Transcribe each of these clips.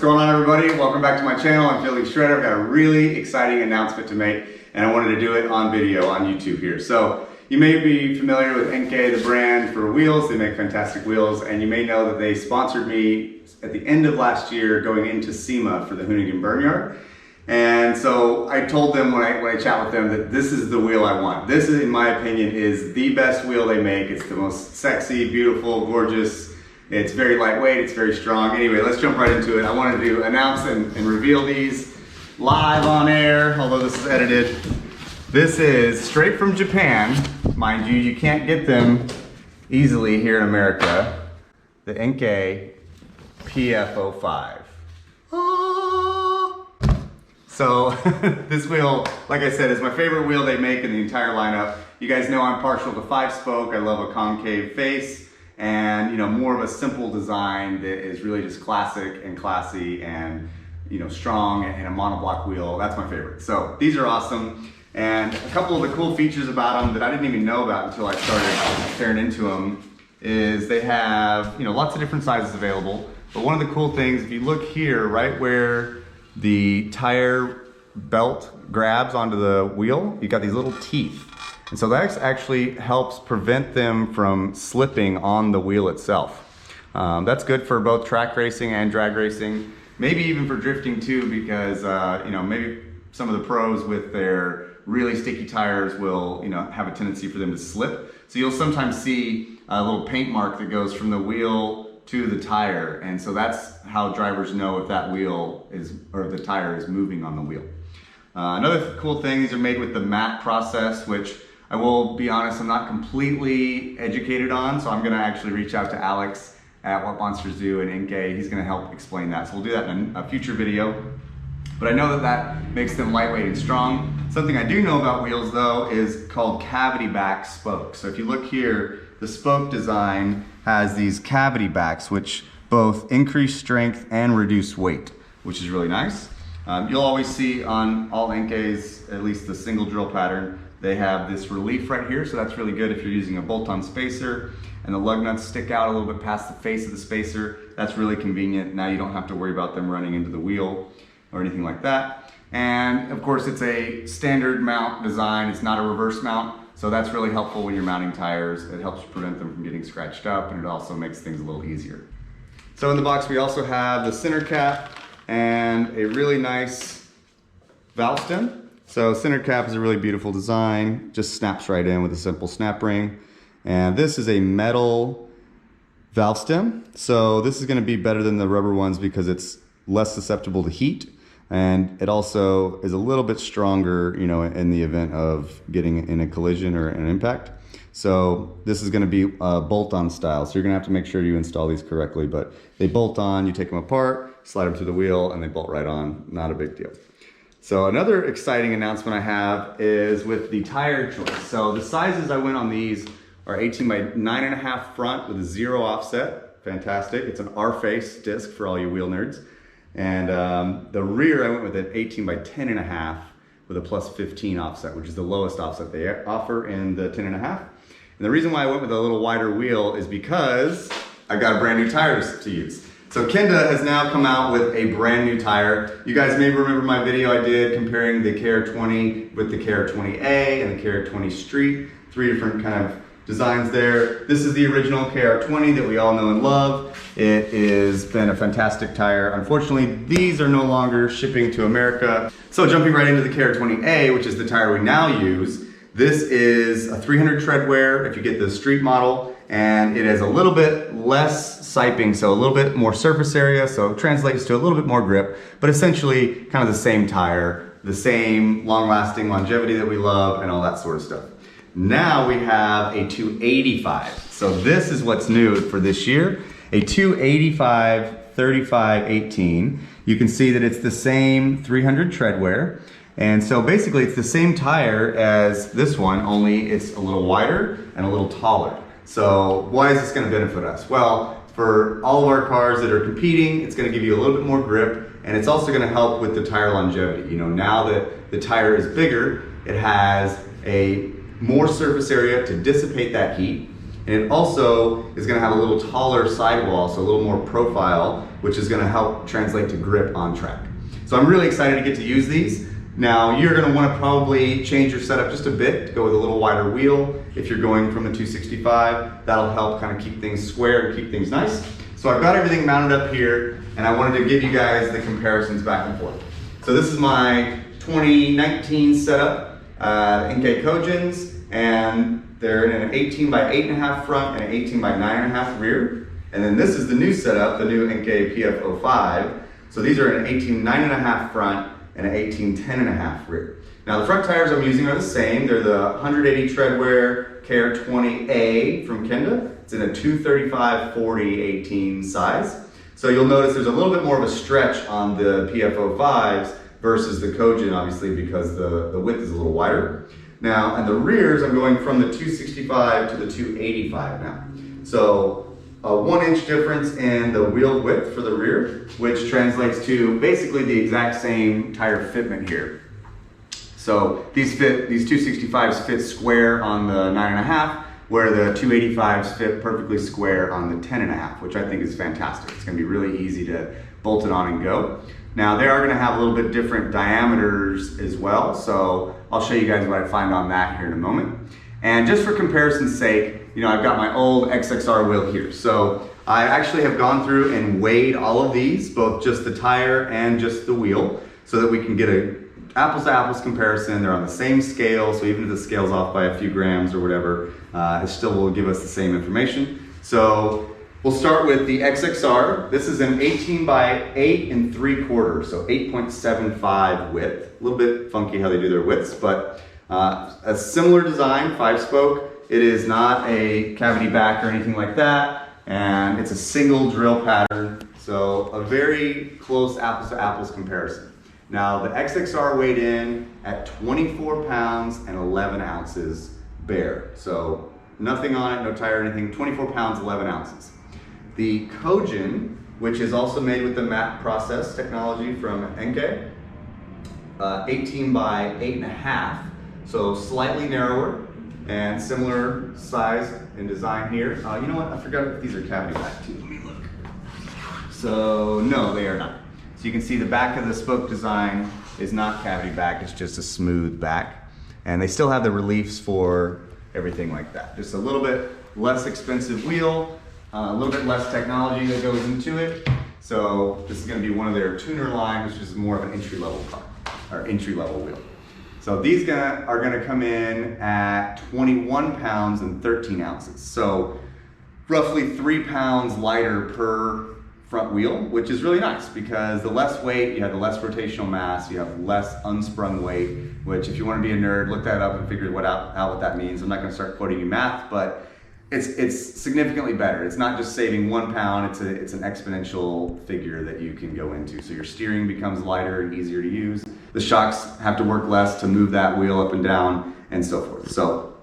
What's going on, everybody? Welcome back to my channel. I'm Philly Shredder. I've got a really exciting announcement to make, and I wanted to do it on video on YouTube here. So you may be familiar with Enkei, the brand for wheels. They make fantastic wheels, and you may know that they sponsored me at the end of last year going into SEMA for the Hoonigan Burnyard. And so I told them when I chat with them that this is the wheel I want. This, in my opinion, is the best wheel they make. It's the most sexy, beautiful, gorgeous. It's very lightweight, it's very strong. Anyway, let's jump right into it. I wanted to announce and reveal these live on air, although this is edited. This is straight from Japan. Mind you, you can't get them easily here in America. The Enkei PF05. So this wheel, like I said, is my favorite wheel they make in the entire lineup. You guys know I'm partial to 5-spoke. I love a concave face and, you know, more of a simple design that is really just classic and classy and, you know, strong and a monoblock wheel. That's my favorite. So these are awesome. And a couple of the cool features about them that I didn't even know about until I started staring into them is they have, you know, lots of different sizes available. But one of the cool things, if you look here, right where the tire belt grabs onto the wheel, you got these little teeth. And so that actually helps prevent them from slipping on the wheel itself. That's good for both track racing and drag racing, maybe even for drifting too, because you know, maybe some of the pros with their really sticky tires will, you know, have a tendency for them to slip. So you'll sometimes see a little paint mark that goes from the wheel to the tire, and so that's how drivers know if that wheel is, or if the tire is moving on the wheel. Another cool thing, these are made with the matte process, which I will be honest, I'm not completely educated on, so I'm gonna actually reach out to Alex at What Monsters Do and Enkei. He's gonna help explain that, so we'll do that in a future video. But I know that that makes them lightweight and strong. Something I do know about wheels though is called cavity back spokes. So if you look here, the spoke design has these cavity backs which both increase strength and reduce weight, which is really nice. You'll always see on all Enkeis, at least the single drill pattern, they have this relief right here, so that's really good if you're using a bolt-on spacer and the lug nuts stick out a little bit past the face of the spacer. That's really convenient. Now you don't have to worry about them running into the wheel or anything like that. And of course it's a standard mount design, it's not a reverse mount. So that's really helpful when you're mounting tires. It helps prevent them from getting scratched up, and it also makes things a little easier. So in the box we also have the center cap and a really nice valve stem. So center cap is a really beautiful design, just snaps right in with a simple snap ring. And this is a metal valve stem. So this is gonna be better than the rubber ones because it's less susceptible to heat. And it also is a little bit stronger, you know, in the event of getting in a collision or an impact. So this is gonna be a bolt-on style. So you're gonna have to make sure you install these correctly, but they bolt on, you take them apart, slide them through the wheel, and they bolt right on, not a big deal. So another exciting announcement I have is with the tire choice. So the sizes I went on these are 18 by 9.5 front with a 0 offset. Fantastic. It's an R-face disc for all you wheel nerds. And the rear, I went with an 18 by 10.5 with a plus 15 offset, which is the lowest offset they offer in the 10.5. And the reason why I went with a little wider wheel is because I got brand new tires to use. So Kenda has now come out with a brand new tire. You guys may remember my video I did comparing the KR20 with the KR20A and the KR20 Street. 3 different kind of designs there. This is the original KR20 that we all know and love. It has been a fantastic tire. Unfortunately, these are no longer shipping to America. So jumping right into the KR20A, which is the tire we now use, this is a 300 tread wear if you get the street model, and it has a little bit less siping, so a little bit more surface area, so it translates to a little bit more grip, but essentially kind of the same tire, the same long-lasting longevity that we love and all that sort of stuff. Now we have a 285. So this is what's new for this year. A 285 35 18. You can see that it's the same 300 tread wear. And so basically it's the same tire as this one, only it's a little wider and a little taller. So why is this going to benefit us? Well, for all of our cars that are competing, it's going to give you a little bit more grip, and it's also going to help with the tire longevity. You know, now that the tire is bigger, it has a more surface area to dissipate that heat. And it also is going to have a little taller sidewall, so a little more profile, which is going to help translate to grip on track. So I'm really excited to get to use these. Now you're going to want to probably change your setup just a bit to go with a little wider wheel. If you're going from the 265, that'll help kind of keep things square and keep things nice. So I've got everything mounted up here, and I wanted to give you guys the comparisons back and forth. So this is my 2019 setup, Enkei Kojins, and they're in an 18 by 8.5 front and an 18 by 9.5 rear. And then this is the new setup, the new Enkei PF05. So these are an 18 9.5 front and an 18 10.5 rear. Now the front tires I'm using are the same. They're the 180 treadwear KR20A from Kenda. It's in a 235/40/18 size. So you'll notice there's a little bit more of a stretch on the PF05s versus the Kojin, obviously, because the width is a little wider. Now, and the rears, I'm going from the 265 to the 285 now. So a 1-inch difference in the wheel width for the rear, which translates to basically the exact same tire fitment here. So these 265s fit square on the 9.5, where the 285s fit perfectly square on the 10.5, which I think is fantastic. It's gonna be really easy to bolt it on and go. Now they are gonna have a little bit different diameters as well, so I'll show you guys what I find on that here in a moment. And just for comparison's sake, you know, I've got my old XXR wheel here. So I actually have gone through and weighed all of these, both just the tire and just the wheel, so that we can get a apples to apples comparison. They're on the same scale, so even if the scale's off by a few grams or whatever, it still will give us the same information. So we'll start with the XXR. This is an 18 by 8.75, so 8.75 width. A little bit funky how they do their widths, but a similar design, 5-spoke. It is not a cavity back or anything like that, and it's a single drill pattern, so a very close apples to apples comparison. Now the XXR weighed in at 24 pounds and 11 ounces bare. So nothing on it, no tire or anything, 24 pounds, 11 ounces. The Kojin, which is also made with the MAP process technology from Enkei, 18 by 8.5, so slightly narrower and similar size and design here. You know what, I forgot if these are cavity back too, let me look. So no, they are not. So you can see the back of the spoke design is not cavity back, it's just a smooth back. And they still have the reliefs for everything like that. Just a little bit less expensive wheel, a little bit less technology that goes into it. So this is gonna be one of their tuner line, which is more of an entry-level car, or entry-level wheel. So these are gonna come in at 21 pounds and 13 ounces. So roughly 3 pounds lighter per front wheel, which is really nice because the less weight, you have the less rotational mass, you have less unsprung weight, which if you want to be a nerd, look that up and figure out what that means. I'm not going to start quoting you math, but it's significantly better. It's not just saving 1 pound, it's an exponential figure that you can go into. So your steering becomes lighter and easier to use. The shocks have to work less to move that wheel up and down and so forth. So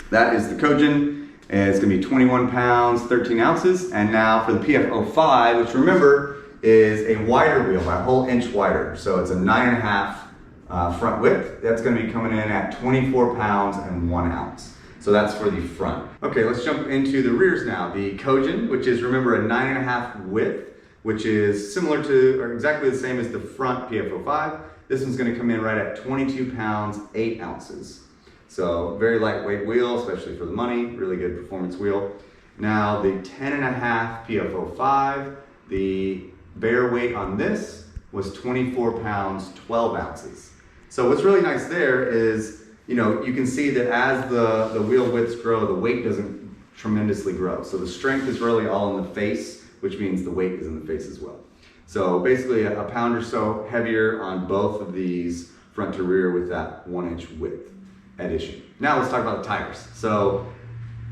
that is the Kojin. It's gonna be 21 pounds, 13 ounces. And now for the PF05, which remember is a wider wheel, by a whole inch wider. So it's a 9.5 front width. That's gonna be coming in at 24 pounds and 1 ounce. So that's for the front. Okay, let's jump into the rears now. The Kojin, which is, remember, a 9.5 width, which is similar to, or exactly the same as the front PF05. This one's gonna come in right at 22 pounds, 8 ounces. So very lightweight wheel, especially for the money, really good performance wheel. Now the 10.5 PF05, the bare weight on this was 24 pounds, 12 ounces. So what's really nice there is, you know, you can see that as the wheel widths grow, the weight doesn't tremendously grow. So the strength is really all in the face, which means the weight is in the face as well. So basically a pound or so heavier on both of these front to rear with that 1-inch width addition. Now let's talk about the tires. So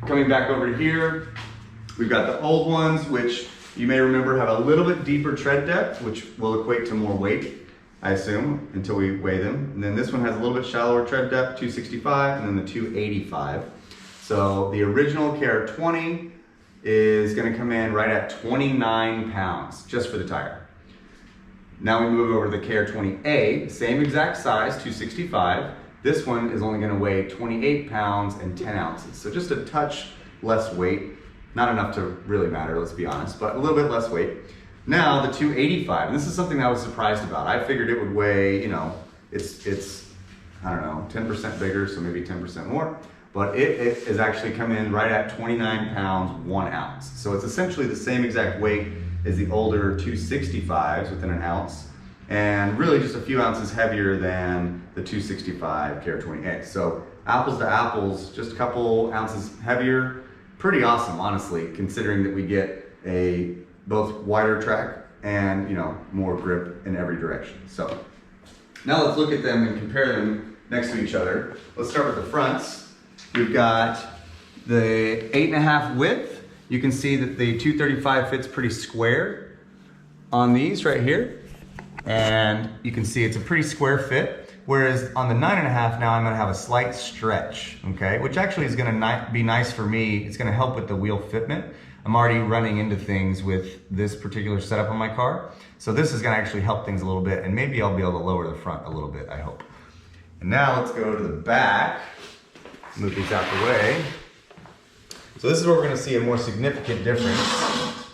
coming back over here, we've got the old ones, which you may remember have a little bit deeper tread depth, which will equate to more weight, I assume, until we weigh them. And then this one has a little bit shallower tread depth, 265, and then the 285. So the original KR20 is gonna come in right at 29 pounds, just for the tire. Now we move over to the KR20A, same exact size, 265. This one is only gonna weigh 28 pounds and 10 ounces. So just a touch less weight. Not enough to really matter, let's be honest, but a little bit less weight. Now the 285, and this is something that I was surprised about. I figured it would weigh, you know, it's I don't know, 10% bigger, so maybe 10% more. But it is actually coming in right at 29 pounds, 1 ounce. So it's essentially the same exact weight as the older 265s within an ounce, and really just a few ounces heavier than the 265 KR20A. So apples to apples, just a couple ounces heavier. Pretty awesome, honestly, considering that we get a both wider track and, you know, more grip in every direction. So now let's look at them and compare them next to each other. Let's start with the fronts. We've got the 8.5 width. You can see that the 235 fits pretty square on these right here. And you can see it's a pretty square fit. Whereas on the 9.5 now I'm gonna have a slight stretch, okay? Which actually is gonna be nice for me. It's gonna help with the wheel fitment. I'm already running into things with this particular setup on my car. So this is gonna actually help things a little bit, and maybe I'll be able to lower the front a little bit, I hope. And now let's go to the back. Move these out the way. So this is where we're gonna see a more significant difference.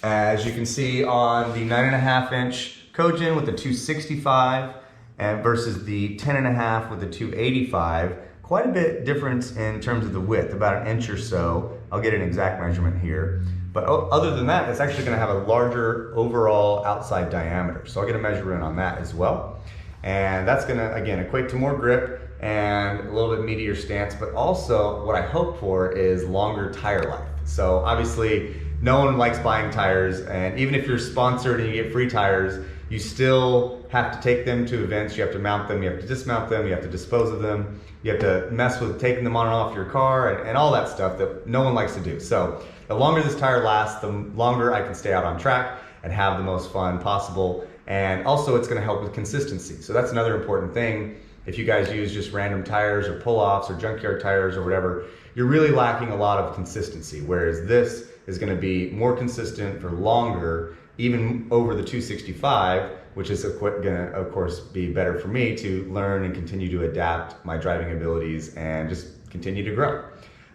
As you can see on the 9.5 inch Kojin with the 265 and versus the 10.5 with the 285, quite a bit difference in terms of the width, about 1 inch or so. I'll get an exact measurement here. But other than that, it's actually gonna have a larger overall outside diameter. So I'll get a measurement on that as well. And that's gonna, again, equate to more grip and a little bit meatier stance, but also what I hope for is longer tire life. So obviously, no one likes buying tires, and even if you're sponsored and you get free tires, you still have to take them to events, you have to mount them, you have to dismount them, you have to dispose of them, you have to mess with taking them on and off your car and all that stuff that no one likes to do. So the longer this tire lasts, the longer I can stay out on track and have the most fun possible. And also it's gonna help with consistency. So that's another important thing. If you guys use just random tires or pull-offs or junkyard tires or whatever, you're really lacking a lot of consistency, whereas this is gonna be more consistent for longer, even over the 265, which is gonna, of course, be better for me to learn and continue to adapt my driving abilities and just continue to grow.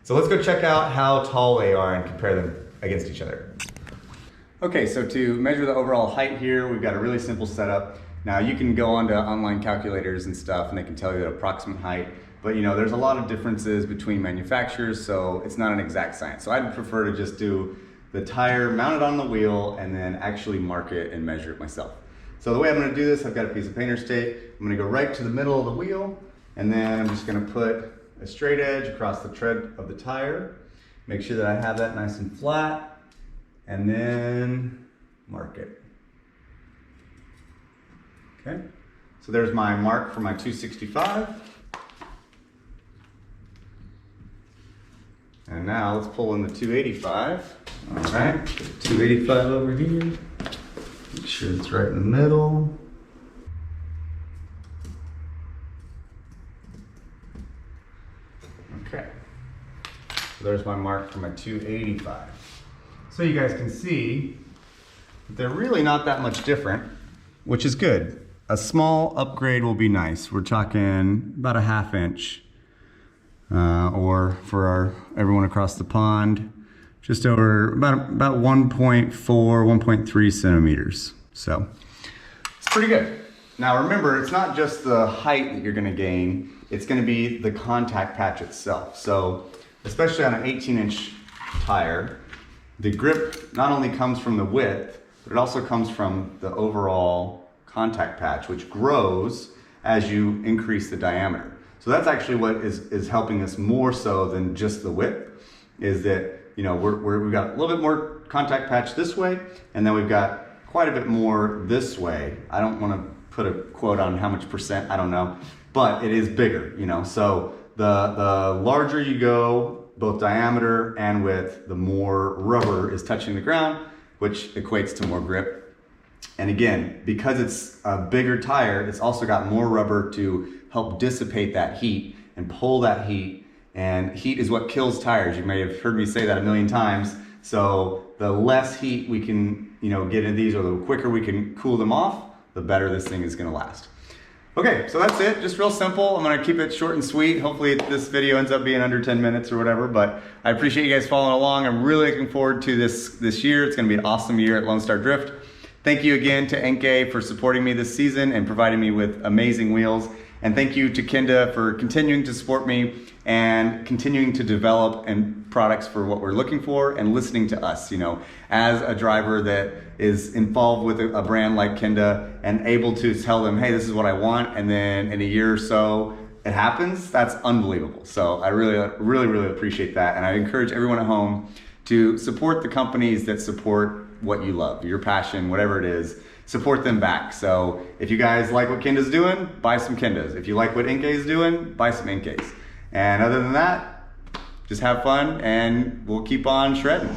So let's go check out how tall they are and compare them against each other. Okay, so to measure the overall height here, we've got a really simple setup. Now you can go onto online calculators and stuff and they can tell you the approximate height, but you know, there's a lot of differences between manufacturers, so it's not an exact science. So I'd prefer to just do the tire mounted on the wheel and then actually mark it and measure it myself. So the way I'm gonna do this, I've got a piece of painter's tape. I'm gonna go right to the middle of the wheel, and then I'm just gonna put a straight edge across the tread of the tire. Make sure that I have that nice and flat, and then mark it. Okay, so there's my mark for my 265. And now let's pull in the 285. All right, put the 285 over here. Make sure it's right in the middle. Okay, so there's my mark for my 285. So you guys can see that they're really not that much different, which is good. A small upgrade will be nice. We're talking about a 1/2 inch, or for everyone across the pond, just over about 1.4, 1.3 centimeters. So it's pretty good. Now remember, it's not just the height that you're gonna gain, it's gonna be the contact patch itself. So especially on an 18-inch tire, the grip not only comes from the width, but it also comes from the overall contact patch, which grows as you increase the diameter. So that's actually what is helping us more so than just the width, is that, you know, we've got a little bit more contact patch this way, and then we've got quite a bit more this way. I don't want to put a quote on how much percent, I don't know, but it is bigger, you know. So the larger you go, both diameter and width, the more rubber is touching the ground, which equates to more grip. And again, because it's a bigger tire, it's also got more rubber to help dissipate that heat and pull that heat. And heat is what kills tires. You may have heard me say that a million times. So the less heat we can, you know, get in these, or the quicker we can cool them off, the better this thing is gonna last. Okay, so that's it, just real simple. I'm gonna keep it short and sweet. Hopefully this video ends up being under 10 minutes or whatever, but I appreciate you guys following along. I'm really looking forward to this year. It's gonna be an awesome year at Lone Star Drift. Thank you again to Enkei for supporting me this season and providing me with amazing wheels. And thank you to Kenda for continuing to support me and continuing to develop products for what we're looking for and listening to us. You know, as a driver that is involved with a brand like Kenda and able to tell them, hey, this is what I want, and then in a year or so it happens, that's unbelievable. So I really appreciate that. And I encourage everyone at home to support the companies that support what you love, your passion, whatever it is. Support them back. So if you guys like what Kenda's doing, buy some Kendas. If you like what Enkei's doing, buy some Enkeis. And other than that, just have fun and we'll keep on shredding.